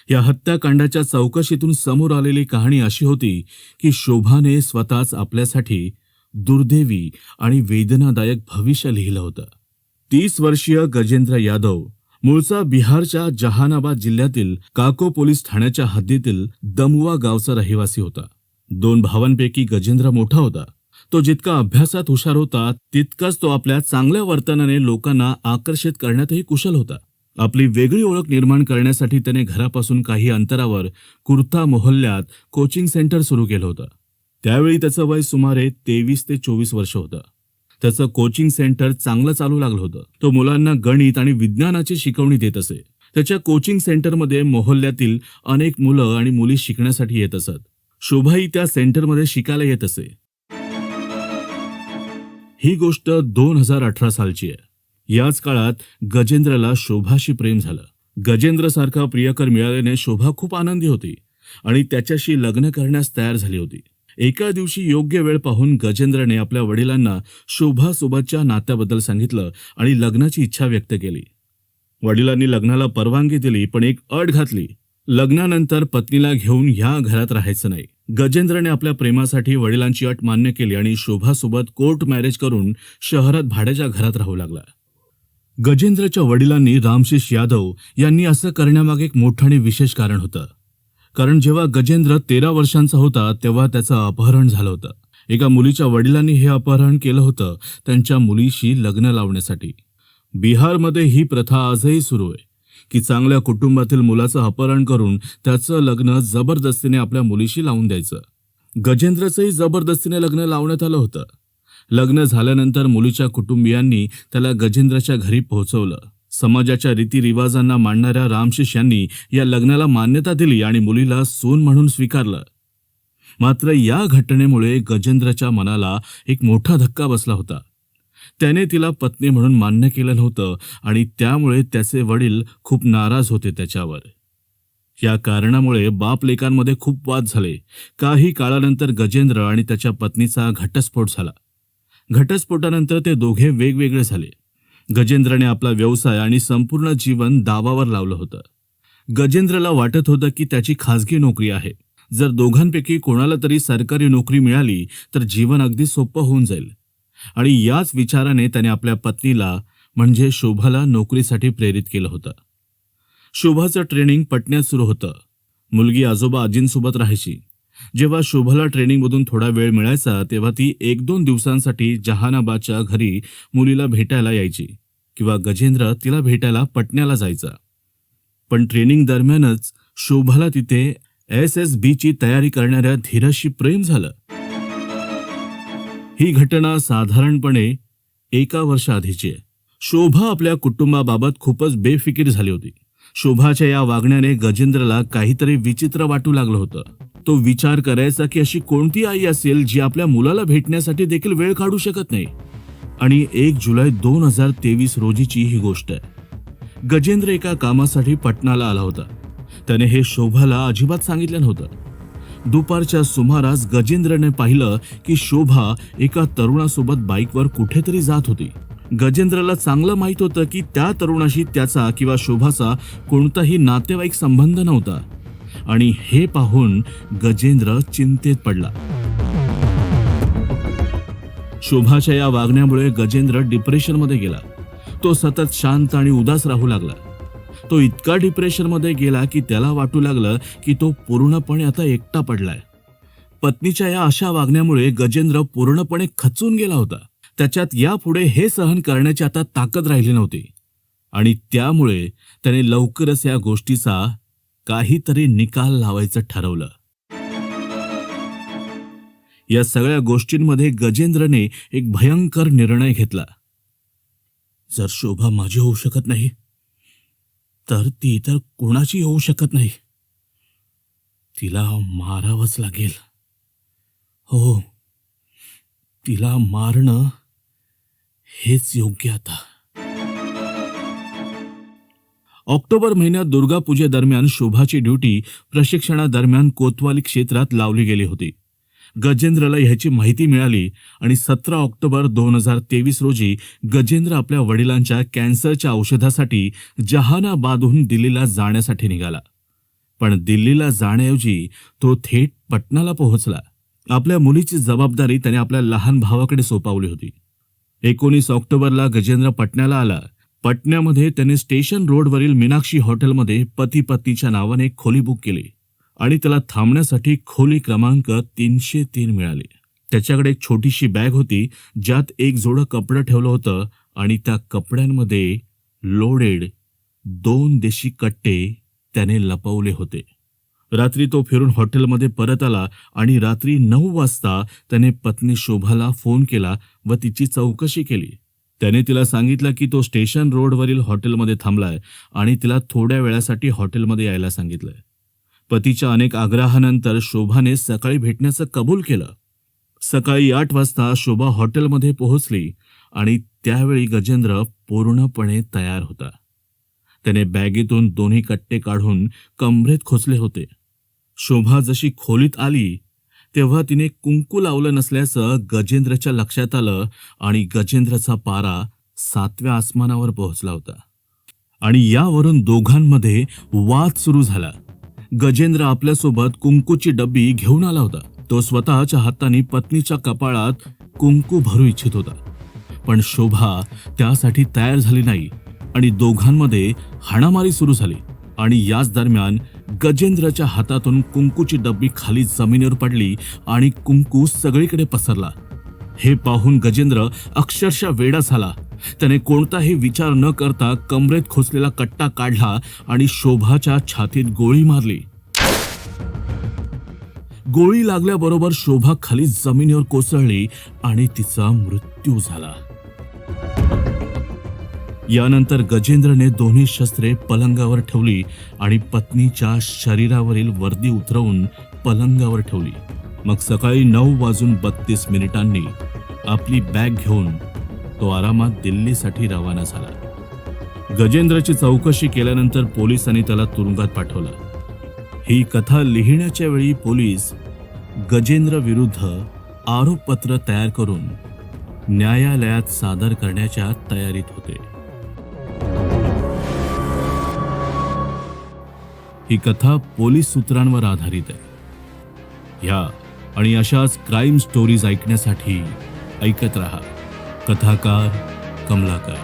या हत्याकांडाच्या चौकशीतून समोर आलेली कहाणी अशी होती की शोभाने स्वतःच आपल्यासाठी दुर्दैवी आणि वेदनादायक भविष्य लिहिलं होतं. 30 वर्षीय गजेंद्र यादव मूळचा बिहारच्या जहानाबाद जिल्ह्यातील काको पोलीस ठाण्याच्या हद्दीतील दमुआ गावचा रहिवासी होता. 2 भावांपैकी गजेंद्र मोठा होता. तो जितका अभ्यासात हुशार होता तितकाच तो आपल्या चांगल्या वर्तनाने लोकांना आकर्षित करण्यातही कुशल होता. आपली वेगळी ओळख निर्माण करण्यासाठी त्याने घरापासून काही अंतरावर कुर्ता मोहल्ल्यात कोचिंग सेंटर सुरू केलं होतं. त्यावेळी त्याचं वय सुमारे 23 ते 24 वर्ष होतं. त्याचं कोचिंग सेंटर चांगलं चालू लागलं होतं. तो मुलांना गणित आणि विज्ञानाची शिकवणी देत असे. त्याच्या कोचिंग सेंटरमध्ये मोहल्ल्यातील अनेक मुलं आणि मुली शिकण्यासाठी येत असत. शोभाही त्या सेंटरमध्ये शिकायला येत असे. ही गोष्ट 2018 सालची आहे. याच काळात गजेंद्रला शोभाशी प्रेम झालं. गजेंद्रसारखा प्रियकर मिळाल्याने शोभा खूप आनंदी होती आणि त्याच्याशी लग्न करण्यास तयार झाली होती. एका दिवशी योग्य वेळ पाहून गजेंद्रने आपल्या वडिलांना शोभासोबतच्या नात्याबद्दल सांगितलं आणि लग्नाची इच्छा व्यक्त केली. वडिलांनी लग्नाला परवानगी दिली, पण एक अट घातली. लग्नानंतर पत्नीला घेऊन ह्या घरात राहायचं नाही. गजेंद्रने आपल्या प्रेमासाठी वडिलांची अट मान्य केली आणि शोभासोबत कोर्ट मॅरेज करून शहरात भाड्याच्या घरात राहू लागला. गजेंद्रच्या वडिलांनी रामशेष यादव यांनी असं करण्यामागे एक मोठं आणि विशेष कारण होतं. कारण जेव्हा गजेंद्र 13 वर्षांचा होता तेव्हा त्याचं अपहरण झालं होतं. एका मुलीच्या वडिलांनी हे अपहरण केलं होतं त्यांच्या मुलीशी लग्न लावण्यासाठी. बिहारमध्ये ही प्रथा आजही सुरू आहे की चांगल्या कुटुंबातील मुलाचं अपहरण करून त्याचं लग्न जबरदस्तीने आपल्या मुलीशी लावून द्यायचं. गजेंद्रचंही जबरदस्तीने लग्न लावण्यात आलं होतं. लग्न झाल्यानंतर मुलीच्या कुटुंबियांनी त्याला गजेंद्रच्या घरी पोहोचवलं. समाजाच्या रीतिरिवाजांना मानणाऱ्या रामशेष यांनी या लग्नाला मान्यता दिली आणि मुलीला सून म्हणून स्वीकारलं. मात्र या घटनेमुळे गजेंद्रच्या मनाला एक मोठा धक्का बसला होता. त्याने तिला पत्नी म्हणून मान्य केलं नव्हतं आणि त्यामुळे त्याचे वडील खूप नाराज होते त्याच्यावर. या कारणामुळे बाप लेकांमध्ये खूप वाद झाले. काही काळानंतर गजेंद्र आणि त्याच्या पत्नीचा घटस्फोट झाला. घटस्फोटानंतर ते दोघे वेगवेगळे झाले. गजेंद्रने आपला व्यवसाय आणि संपूर्ण जीवन दावावर लावलं होतं. गजेंद्रला वाटत होतं की त्याची खाजगी नोकरी आहे. जर दोघांपैकी कोणाला तरी सरकारी नोकरी मिळाली तर जीवन अगदी सोपं होऊन जाईल. आणि याच विचाराने त्याने आपल्या पत्नीला म्हणजे शोभाला नोकरीसाठी प्रेरित केलं होतं. शोभाचं ट्रेनिंग पटण्यात सुरू होतं. मुलगी आजोबा आजींसोबत राहायची. जेव्हा शोभाला ट्रेनिंगमधून थोडा वेळ मिळायचा तेव्हा ती 1-2 दिवसांसाठी जहानाबादच्या घरी मुलीला भेटायला यायची किंवा गजेंद्र तिला भेटायला पटण्याला जायचा. पण ट्रेनिंग दरम्यानच शोभाला तिथे SSBची तयारी करणाऱ्या धीरजशी प्रेम झालं. ही घटना साधारणपणे 1 वर्षाआधीची आहे. शोभा आपल्या कुटुंबाबाबत खूपच बेफिकीर झाली होती. शोभाच्या या वागण्याने गजेंद्रला काहीतरी विचित्र वाटू लागलं होतं. तो विचार करायचा की अशी कोणती आई असेल जी आपल्या मुलाला भेटण्यासाठी देखील वेळ काढू शकत नाही. आणि 1 जुलै 2023 रोजीची ही गोष्ट आहे. गजेंद्र एका कामासाठी पटणाला आला होता. त्याने हे शोभाला अजिबात सांगितलं नव्हतं. दुपारच्या सुमारास गजेंद्रने पाहिलं की शोभा एका तरुणासोबत बाईकवर कुठेतरी जात होती. गजेंद्रला चांगलं माहित होतं की त्या तरुणाशी त्याचा किंवा शोभाचा कोणताही नातेवाईक संबंध नव्हता आणि हे पाहून गजेंद्र चिंतेत पडला. शोभाच्या या वागण्यामुळे गजेंद्र डिप्रेशनमध्ये गेला. तो सतत शांत आणि उदास राहू लागला. तो इतका डिप्रेशनमध्ये गेला की त्याला वाटू लागलं की तो पूर्णपणे आता एकटा पडलाय. पत्नीच्या या अशा वागण्यामुळे गजेंद्र पूर्णपणे खचून गेला होता. त्याच्यात यापुढे हे सहन करण्याची आता ताकद राहिली नव्हती आणि त्यामुळे त्याने लवकरच या गोष्टीचा काहीतरी निकाल लावायचं ठरवलं. या सगळ्या गोष्टींमध्ये गजेंद्रने एक भयंकर निर्णय घेतला. जर शोभा माझी होऊ शकत नाही तर ती इतर कोणाची होऊ शकत नाही. तिला मारावंच लागेल. हो, तिला मारणं हेच योग्य आता. ऑक्टोबर महिन्यात दुर्गापूजेदरम्यान शोभाची ड्युटी प्रशिक्षणादरम्यान कोतवाली क्षेत्रात लावली गेली होती. गजेंद्रला ह्याची माहिती मिळाली आणि 17 ऑक्टोबर 2023 रोजी गजेंद्र आपल्या वडिलांच्या कॅन्सरच्या औषधासाठी जहानाबादहून दिल्लीला जाण्यासाठी निघाला. पण दिल्लीला जाण्याऐवजी तो थेट पटनाला पोहोचला. आपल्या मुलीची जबाबदारी त्याने आपल्या लहान भावाकडे सोपवली होती. 19 ऑक्टोबरला गजेंद्र पटण्याला आला. पटण्यामध्ये त्याने स्टेशन रोडवरील मीनाक्षी हॉटेलमध्ये पती पत्नीच्या नावाने एक खोली बुक केली आणि त्याला थांबण्यासाठी खोली क्रमांक 303 मिळाली. त्याच्याकडे एक छोटीशी बॅग होती ज्यात एक जोडं कपडं ठेवलं होतं आणि त्या कपड्यांमध्ये लोडेड 2 देशी कट्टे त्याने लपवले होते. रात्री तो फिरून हॉटेलमध्ये परत आला आणि रात्री 9 वाजता त्याने पत्नी शोभाला फोन केला व तिची चौकशी केली. त्याने तिला सांगितलं की तो स्टेशन रोडवरील हॉटेलमध्ये थांबलाय आणि तिला थोड्या वेळासाठी हॉटेलमध्ये यायला सांगितलंय. पतीच्या अनेक आग्रहानंतर शोभाने सकाळी भेटण्याचं कबूल केलं. सकाळी 8 वाजता शोभा हॉटेलमध्ये पोहोचली आणि त्यावेळी गजेंद्र पूर्णपणे तयार होता. त्याने बॅगेतून 2 कट्टे काढून कमरेत खोचले होते. शोभा जशी खोलीत आली तेव्हा तिने कुंकू लावलं नसल्याचं गजेंद्रच्या लक्षात आलं आणि गजेंद्रचा पारा 7व्या आसमानावर पोहोचला होता. आणि यावरून दोघांमध्ये वाद सुरू झाला. गजेंद्र आपल्यासोबत कुंकूची डब्बी घेऊन आला होता. तो स्वतःच्या हाताने पत्नीच्या कपाळात कुंकू भरू इच्छित होता, पण शोभा त्यासाठी तयार झाली नाही आणि दोघांमध्ये हाणामारी सुरू झाली. आणि याच दरम्यान गजेंद्रच्या हातातून कुंकूची डब्बी खाली जमिनीवर पडली आणि कुंकू सगळीकडे पसरला. हे पाहून गजेंद्र अक्षरशः वेडा झाला. त्याने कोणताही विचार न करता कमरेत खोचलेला कट्टा काढला आणि शोभाच्या छातीत गोळी मारली. गोळी लागल्याबरोबर शोभा खाली जमिनीवर कोसळली आणि तिचा मृत्यू झाला. यानंतर गजेंद्रने दोन्ही शस्त्रे पलंगावर ठेवली आणि पत्नीच्या शरीरावरील वर्दी उतरवून पलंगावर ठेवली. मग सकाळी 9:32 आपली बॅग घेऊन तो आरामात दिल्लीसाठी रवाना झाला. गजेंद्रची चौकशी केल्यानंतर पोलिसांनी त्याला तुरुंगात पाठवलं. ही कथा लिहिण्याच्या वेळी पोलीस गजेंद्र विरुद्ध आरोपपत्र तयार करून न्यायालयात सादर करण्याच्या तयारीत होते. ही कथा पोलीस सूत्रांवर आधारित आहे. ह्या आणि अशाच क्राईम स्टोरीज ऐकण्यासाठी ऐकत रहा कथाकार कमलाकर.